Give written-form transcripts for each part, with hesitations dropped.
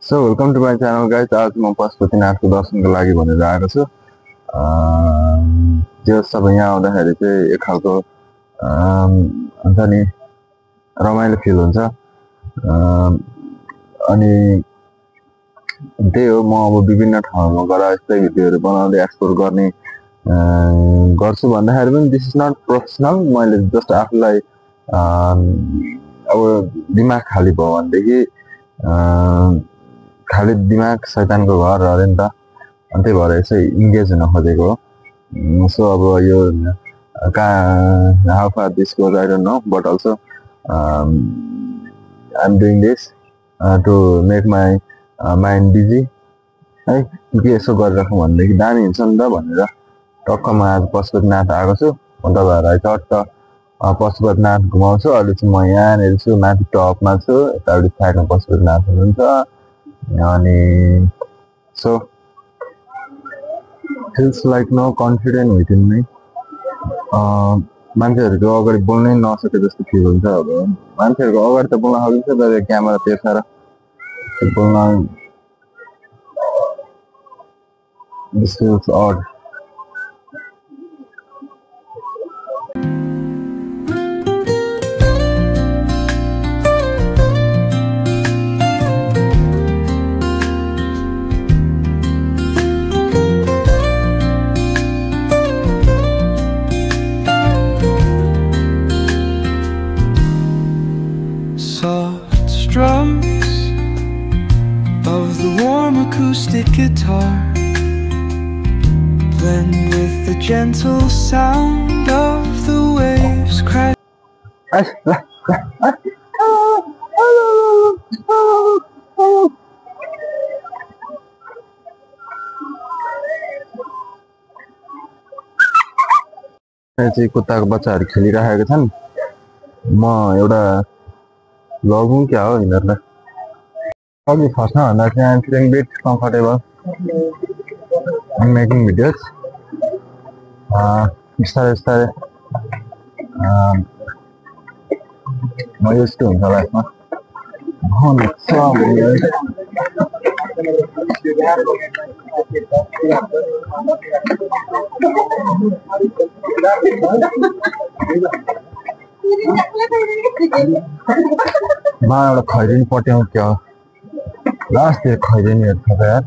So welcome to my channel guys. आज म पशुपतिनाथको दर्शनको लागि भनेर आएको छु। जो सब यहाँ आउँदाखेरि चाहिँ एक खालको हुन्छ नि रमाइलो फिल हुन्छ। अनि त्यही हो, म अब विभिन्न ठाउँमा गएर यस्तै भिडियोहरू बनाउँदै एक्सप्लोर गर्ने गर्छु भन्दाखेरि पनि दिस इज नट प्रोफेसनल। मैले जस्ट आफूलाई अब दिमाग खाली भयो भनेदेखि खाली दिमाग शैतानको घर अरे नि त, अनि त्यही भएर यसै इन्गेज हुन खोजेको हो। सो अब यो how far this goes I don't know, but also I am doing this to make my mind busy है। के यसो गरिराखौँ भनेदेखि दामी हुन्छ नि त भनेर टक्क म आज पशुपतिनाथ आएको छु। म तपाईँहरूलाई चट्ट पशुपतिनाथ घुमाउँछु। अहिले चाहिँ म यहाँनिर छु, माथि टपमा छु, यतापट्टि साइडमा पशुपतिनाथ हुनुहुन्छ। अनि so feels like no confident within me. मान्छेहरूको अगाडि बोल्नै नसके जस्तो फिल हुन्छ। अब मान्छेहरूको अगाडि त बोल्न सकिन्छ, तर क्यामेरा तेर्साएर बोल्न this feels odd. Soft strums of the warm acoustic guitar blend with the gentle sound of the waves crash. कुत्ताको बच्चाहरू खेलिरहेका छन्। म एउटा लगौँ क्या हो यिनीहरूलाई। अघि फर्स्टमा भन्दा चाहिँ I'm feeling beet comfortable and making videos. बिस्तारै बिस्तारै म यस्तो हुन्छ लाइफमा। एउटा खैरेनी पट्याउँ क्या हो, लास्ट खैरेनीहरू छ त यार।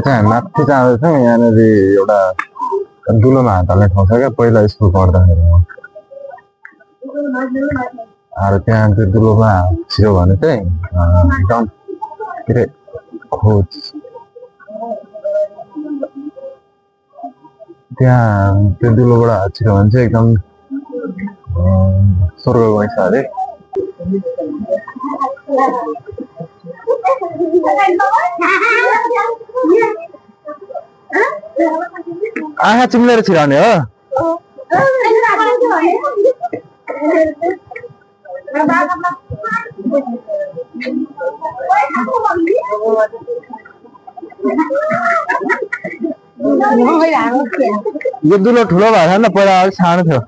चाहिँ माथि जाँदैछौँ। यहाँनिर एउटा दुलोमा हात हाल्ने ठाउँ छ क्या, पहिला स्कुल पढ्दाखेरि म। अरू त्यहाँ चाहिँ दुलोमा छिर्यो भने चाहिँ डन के अरे खोज, त्यहाँ त्यो दुलोबाट हात छिर्यो भने चाहिँ एकदम स्वर्ग गइछ अरे। आँखा चिम्लेर छिराउने हो। यो दुलो ठुलो भएको छ नि त, पहिला अलिक सानो थियो।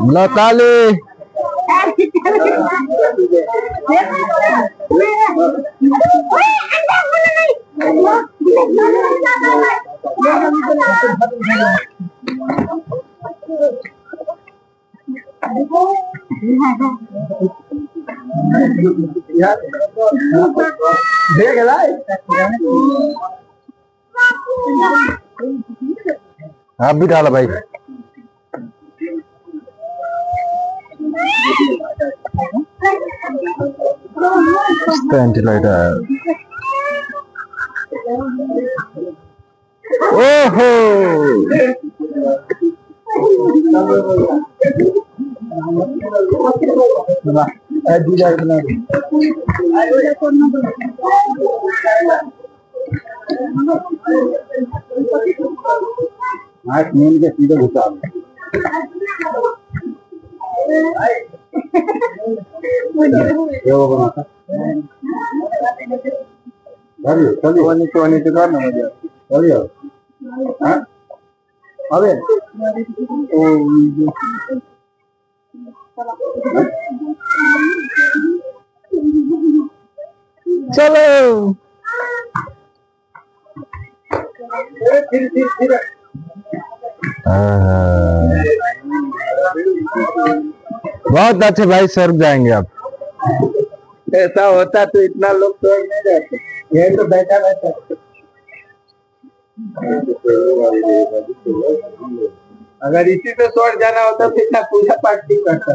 Natali. आप भी डालो भाई। वेंटिलेटर। ओहो चलो बहुत अच्छे भाई, स्वर्ग जाएंगे आप। ऐसा होता तो इतना लोग तो नहीं रहते, यही तो बैठा बैठा। अगर इसी पे स्वर्ग जाना होता तो इतना पूजा पाठ नहीं करता।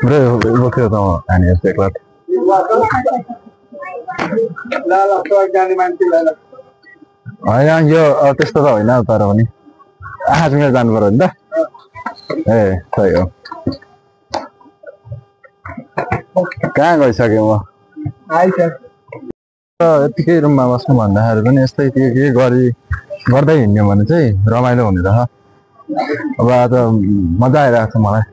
Bro, वो क्या होता है यानी ऐसे क्लास लाला तो जाने मानते लाला होइन यो त्यस्तो त होइन तर पनि आज मेरो जानु पर्यो नि त ए सही हो कहाँ गइसकेँ म यतिकै रुममा बस्नु भन्दाखेरि पनि यस्तै के गर्दै हिँड्यो भने चाहिँ रमाइलो हुने रहेछ अब आज मजा आइरहेको छ मलाई